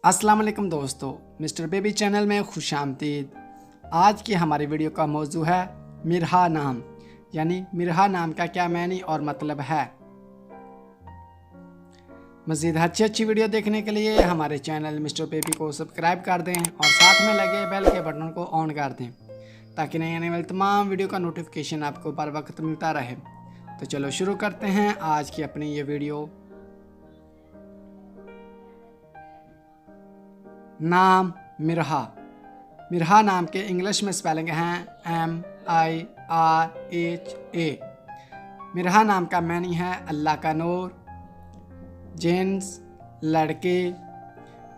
अस्सलाम वालेकुम दोस्तों, मिस्टर बेबी चैनल में खुश आमदीद। आज की हमारी वीडियो का मौजू है मिरहा नाम, यानी मिरहा नाम का क्या मानी और मतलब है। मज़ीद अच्छी वीडियो देखने के लिए हमारे चैनल मिस्टर बेबी को सब्सक्राइब कर दें और साथ में लगे बेल के बटन को ऑन कर दें ताकि नई आने वाली तमाम वीडियो का नोटिफिकेशन आपको बर वक्त मिलता रहे। तो चलो शुरू करते हैं आज की अपनी ये वीडियो। नाम मिरहा। मिरहा नाम के इंग्लिश में स्पेलिंग हैं MIRHA। मिरहा नाम का मानी है अल्लाह का नूर, जिन्स लड़के,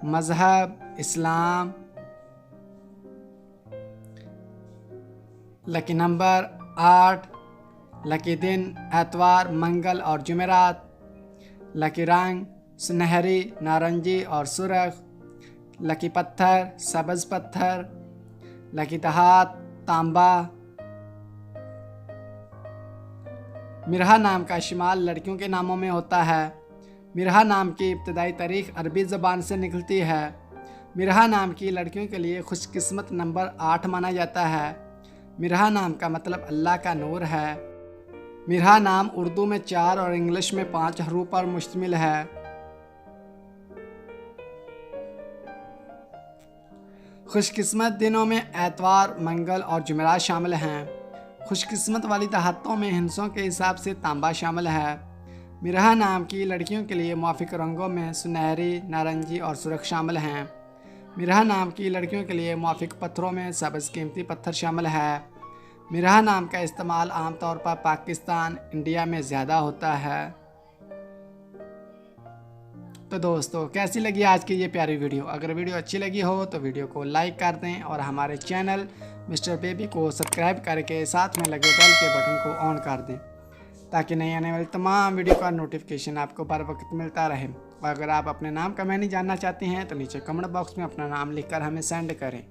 मज़हब इस्लाम, लकी नंबर 8, लकी दिन एतवार मंगल और जुमेरात, लकी रंग सुनहरी नारंगी और सुर्ख, लकी पत्थर सब्ज़ पत्थर, लकी तहात तांबा। मिरहा नाम का इस्तेमाल लड़कियों के नामों में होता है। मिरहा नाम की इब्तदाई तारीख अरबी ज़बान से निकलती है। मिरहा नाम की लड़कियों के लिए खुशकिस्मत नंबर 8 माना जाता है। मिरहा नाम का मतलब अल्लाह का नूर है। मिरहा नाम उर्दू में 4 और इंग्लिश में 5 हरूफ पर मुश्तमिल है। खुशकिस्मत दिनों में एतवार मंगल और जुमेरात शामिल हैं। खुशकिस्मत वाली तहातों में हिंसों के हिसाब से तांबा शामिल है। मिरहा नाम की लड़कियों के लिए मुआफिक रंगों में सुनहरी नारंगी और सुर्ख शामिल हैं। मिरहा नाम की लड़कियों के लिए मुआफिक पत्थरों में सब्ज़ कीमती पत्थर शामिल है। मिरहा नाम का इस्तेमाल आमतौर पर पाकिस्तान इंडिया में ज़्यादा होता है। तो दोस्तों, कैसी लगी आज की ये प्यारी वीडियो? अगर वीडियो अच्छी लगी हो तो वीडियो को लाइक कर दें और हमारे चैनल मिस्टर बेबी को सब्सक्राइब करके साथ में लगे बेल के बटन को ऑन कर दें ताकि नई आने वाली तमाम वीडियो का नोटिफिकेशन आपको बर वक्त मिलता रहे। और अगर आप अपने नाम का मानी जानना चाहते हैं तो नीचे कमेंट बॉक्स में अपना नाम लिखकर हमें सेंड करें।